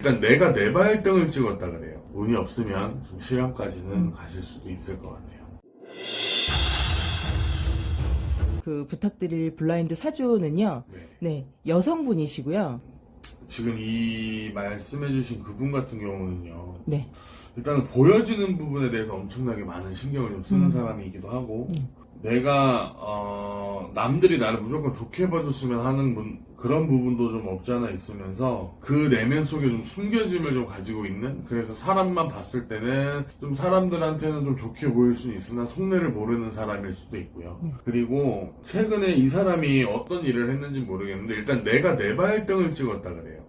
일단 내가 내 발등을 찍었다 그래요. 운이 없으면 좀 실험까지는 가실 수도 있을 것 같아요. 그 부탁드릴 블라인드 사주는요. 네, 여성분이시고요. 지금 이 말씀해주신 그분 같은 경우는요. 네. 일단은 보여지는 부분에 대해서 엄청나게 많은 신경을 좀 쓰는 사람이기도 하고, 내가 남들이 나를 무조건 좋게 봐줬으면 하는 그런 부분도 좀 없지 않아 있으면서 그 내면 속에 좀 숨겨짐을 좀 가지고 있는, 그래서 사람만 봤을 때는 좀 사람들한테는 좀 좋게 보일 수 있으나 속내를 모르는 사람일 수도 있고요. 그리고 최근에 이 사람이 어떤 일을 했는지 모르겠는데 일단 내가 내 발등을 찍었다 그래요.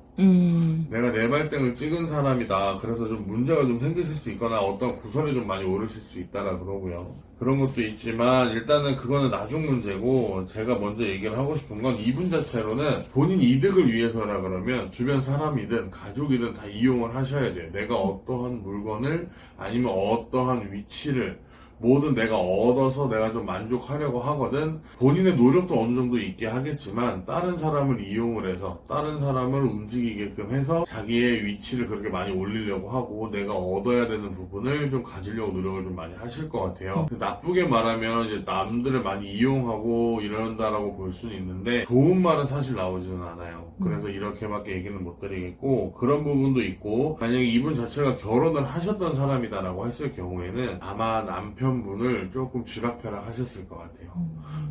내가 내 발등을 찍은 사람이다. 그래서 좀 문제가 좀 생기실 수 있거나 어떤 구설에 좀 많이 오르실 수 있다라 그러고요. 그런 것도 있지만 일단은 그거는 나중 문제고, 제가 먼저 얘기를 하고 싶은 건 이분 자체로는 본인 이득을 위해서라 그러면 주변 사람이든 가족이든 다 이용을 하셔야 돼요. 내가 어떠한 물건을 아니면 어떠한 위치를 뭐든 내가 얻어서 내가 좀 만족하려고 하거든, 본인의 노력도 어느 정도 있게 하겠지만 다른 사람을 이용을 해서 다른 사람을 움직이게끔 해서 자기의 위치를 그렇게 많이 올리려고 하고 내가 얻어야 되는 부분을 좀 가지려고 노력을 좀 많이 하실 것 같아요. 나쁘게 말하면 이제 남들을 많이 이용하고 이런다라고 볼 수는 있는데 좋은 말은 사실 나오지는 않아요. 그래서 이렇게밖에 얘기는 못 드리겠고, 그런 부분도 있고, 만약에 이분 자체가 결혼을 하셨던 사람이다라고 했을 경우에는 아마 남편분을 조금 쥐락펴락 하셨을 것 같아요.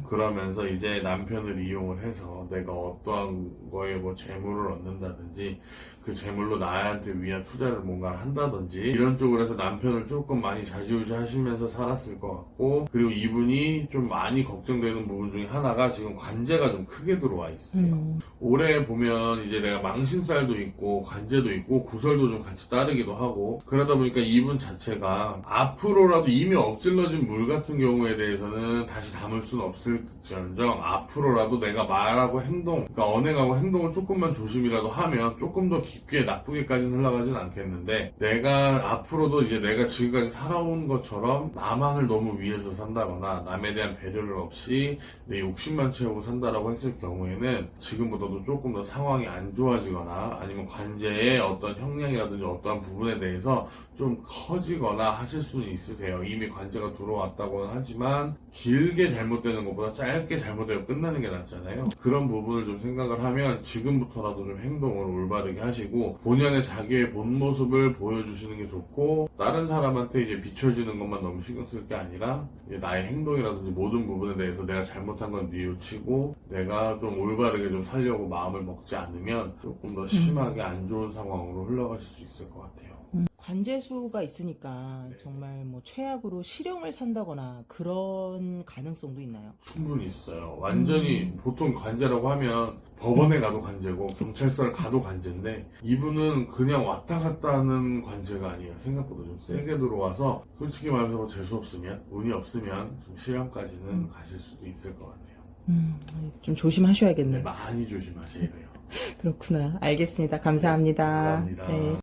그러면서 이제 남편을 이용을 해서 내가 어떠한 거에 뭐 재물을 얻는다든지 그 재물로 나한테 위한 투자를 뭔가 한다든지 이런 쪽으로 해서 남편을 조금 많이 좌지우지 하시면서 살았을 것 같고, 그리고 이분이 좀 많이 걱정되는 부분 중에 하나가 지금 관제가 좀 크게 들어와 있어요. 올해 보면 이제 내가 망신살도 있고 관제도 있고 구설도 좀 같이 따르기도 하고, 그러다 보니까 이분 자체가 앞으로라도 이미 엎질러진 물 같은 경우에 대해서는 다시 담을 수는 없을지언정 앞으로라도 내가 말하고 행동, 그러니까 언행하고 행동을 조금만 조심이라도 하면 조금 더 깊게 나쁘게까지는 흘러가진 않겠는데, 내가 앞으로도 이제 내가 지금까지 살아온 것처럼 나만을 너무 위해서 산다거나 남에 대한 배려를 없이 내 욕심만 채우고 산다라고 했을 경우에는 지금보다도 조금 더 상황이 안 좋아지거나 아니면 관제의 어떤 형량이라든지 어떠한 부분에 대해서 좀 커지거나 하실 수는 있으세요. 이미 관제가 들어왔다고는 하지만 길게 잘못되는 것보다 짧게 잘못되고 끝나는 게 낫잖아요. 그런 부분을 좀 생각을 하면 지금부터라도 좀 행동을 올바르게 하시고 본연의 자기의 본 모습을 보여주시는 게 좋고, 다른 사람한테 이제 비춰지는 것만 너무 신경 쓸 게 아니라 이제 나의 행동이라든지 모든 부분에 대해서 내가 잘못한 건 뉘우치고 내가 좀 올바르게 좀 살려고 마음을 먹지 않으면 조금 더 심하게 안 좋은 상황으로 흘러가실 수 있을 것 같아요. 관제수가 있으니까 정말 뭐 최악으로 실형을 산다거나 그런 가능성도 있나요? 충분히 있어요. 완전히 보통 관제라고 하면 법원에 가도 관제고 경찰서를 가도 관제인데, 이분은 그냥 왔다 갔다 하는 관제가 아니에요. 생각보다 좀 세게 들어와서 솔직히 말해서 뭐 재수없으면 운이 없으면 좀 실형까지는 가실 수도 있을 것 같아요. 좀 조심하셔야겠네요. 많이 조심하셔야 돼요. 그렇구나. 알겠습니다. 감사합니다. 감사합니다. 네.